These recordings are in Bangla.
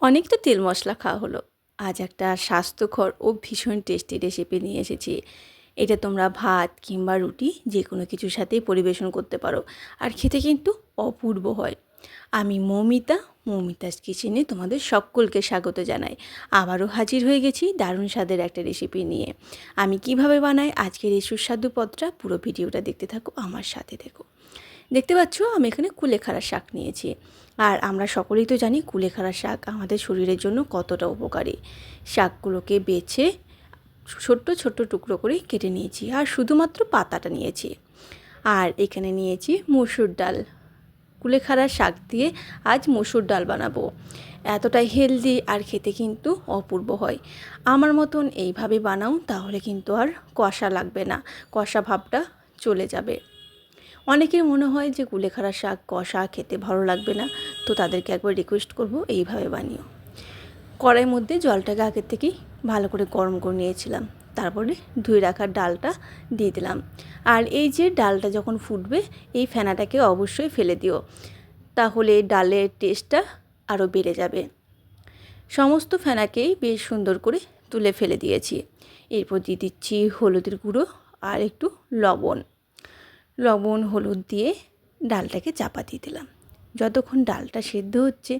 অনেক তো তেল মশলা খাওয়া হলো। আজ একটা স্বাস্থ্যকর ও ভীষণ টেস্টি রেসিপি নিয়ে এসেছি। এটা তোমরা ভাত কিংবা রুটি যে কোনো কিছুর সাথেই পরিবেশন করতে পারো, আর খেতে কিন্তু অপূর্ব হয়। আমি মৌমিতাস কিচেনে তোমাদের সকলকে স্বাগত জানাই। আবারও হাজির হয়ে গেছি দারুণ স্বাদের একটা রেসিপি নিয়ে। আমি কিভাবে বানাই আজকের এই সুস্বাদু পদটা, পুরো ভিডিওটা দেখতে থাকো, আমার সাথে দেখো। দেখতে পাচ্ছ আমি এখানে কুলেখাড়া শাক নিয়েছি। আর আমরা সকলেই তো জানি কুলেখাড়া শাক আমাদের শরীরের জন্য কতটা উপকারী। শাকগুলোকে বেছে ছোট্ট ছোট্ট টুকরো করে কেটে নিয়েছি, আর শুধুমাত্র পাতাটা নিয়েছি। আর এখানে নিয়েছি মসুর ডাল। কুলেখাড়া শাক দিয়ে আজ মসুর ডাল বানাবো। এতটাই হেলদি আর খেতে কিন্তু অপূর্ব হয়। আমার মতন এইভাবে বানাও, তাহলে কিন্তু আর কষা লাগবে না, কষা ভাবটা চলে যাবে। অনেকের মনে হয় যে কুলেখাড়া শাক কষা খেতে ভালো লাগবে না, তো তাদেরকে একবার রিকোয়েস্ট করব এইভাবে বানিও। কড়াইয়ের মধ্যে জলটাকে আগের থেকেই ভালো করে গরম করে নিয়েছিলাম, তারপরে ধুয়ে রাখার ডালটা দিয়ে দিলাম। আর এই যে ডালটা যখন ফুটবে, এই ফেনাটাকে অবশ্যই ফেলে দিও, তাহলে ডালের টেস্টটা আরও বেড়ে যাবে। সমস্ত ফেনাকেই বেশ সুন্দর করে তুলে ফেলে দিয়েছি। এরপর দিয়ে দিচ্ছি হলুদের গুঁড়ো আর একটু লবণ হলুদ দিয়ে ডালটাকে চাপা দিয়ে দিলাম। যতক্ষণ ডালটা সেদ্ধ হচ্ছে,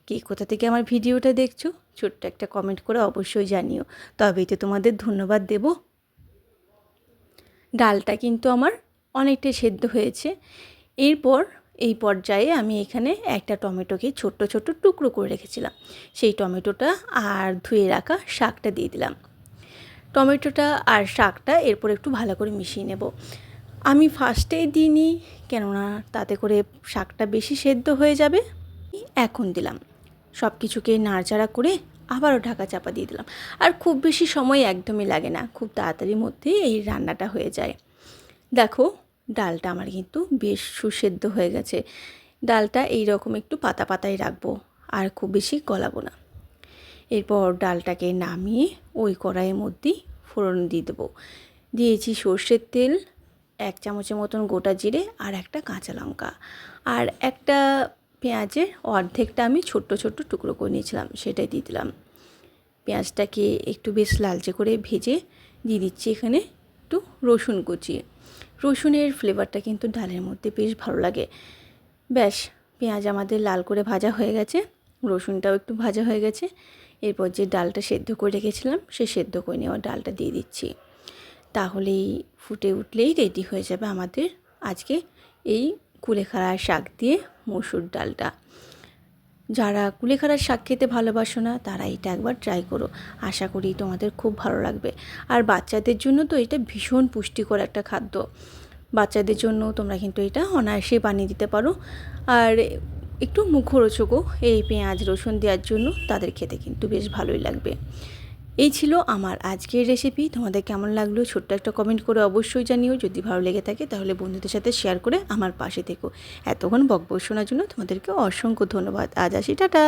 কে কোথা থেকে আমার ভিডিওটা দেখছো ছোট্ট একটা কমেন্ট করে অবশ্যই জানিও, তবেই তো তোমাদের ধন্যবাদ দেব। ডালটা কিন্তু আমার অনেকটাই সেদ্ধ হয়েছে। এরপর এই পর্যায়ে আমি এখানে একটা টমেটোকে ছোট্ট ছোট্ট টুকরো করে রেখেছিলাম, সেই টমেটোটা আর ধুয়ে রাখা শাকটা দিয়ে দিলাম। টমেটোটা আর শাকটা এরপর একটু ভালো করে মিশিয়ে নেব। আমি ফার্স্টেই দিইনি, কেননা তাতে করে শাকটা বেশি সেদ্ধ হয়ে যাবে। এখন দিলাম, সব কিছুকে নাড়াচাড়া করে আবারও ঢাকা চাপা দিয়ে দিলাম। আর খুব বেশি সময় একদমই লাগে না, খুব তাড়াতাড়ির মধ্যে এই রান্নাটা হয়ে যায়। দেখো ডালটা আমার কিন্তু বেশ সুসেদ্ধ হয়ে গেছে। ডালটা এই রকম একটু পাতা পাতায় রাখবো, আর খুব বেশি গলাবো না। এরপর ডালটাকে নামিয়ে ওই কড়াইয়ের মধ্যেই ফোড়ন দিয়ে দেবো। দিয়েছি সর্ষের তেল, 1 চামচের মতন গোটা জিরে আর একটা কাঁচা লঙ্কা, আর একটা পেঁয়াজের অর্ধেকটা আমি ছোট্ট ছোট্ট টুকরো করে নিয়েছিলাম, সেটাই দিয়ে দিলাম। পেঁয়াজটাকে একটু বেশ লালচে করে ভেজে দিয়ে দিচ্ছি এখানে একটু রসুন কুচি। রসুনের ফ্লেভারটা কিন্তু ডালের মধ্যে বেশ ভালো লাগে। ব্যাস, পেঁয়াজ আমাদের লাল করে ভাজা হয়ে গেছে, রসুনটাও একটু ভাজা হয়ে গেছে। এরপর যে ডালটা সেদ্ধ করে রেখেছিলাম, সে সেদ্ধ করে নেওয়া ডালটা দিয়ে দিচ্ছি। তাহলেই ফুটে উঠলেই রেডি হয়ে যাবে আমাদের আজকে এই কুলেখাড়া শাক দিয়ে মসুর ডালটা। যারা কুলেখাড়ার শাক খেতে ভালোবাসো না, তারা এটা একবার ট্রাই করো, আশা করি তোমাদের খুব ভালো লাগবে। আর বাচ্চাদের জন্য তো এটা ভীষণ পুষ্টিকর একটা খাদ্য। বাচ্চাদের জন্য তোমরা কিন্তু এটা অনায়াসে বানিয়ে দিতে পারো। আর একটু মুখরোচকও, এই পেঁয়াজ রসুন দেওয়ার জন্য তাদের খেতে কিন্তু বেশ ভালোই লাগবে। এই ছিল আমার আজকের রেসিপি। তোমাদের কেমন লাগলো ছোট্ট একটা কমেন্ট করে অবশ্যই জানিও। যদি ভালো লেগে থাকে তাহলে বন্ধুদের সাথে শেয়ার করে আমার পাশে থেকো। এতক্ষণ বকবক শোনার জন্য তোমাদেরকে অসংখ্য ধন্যবাদ। আজ আসি, টাটা।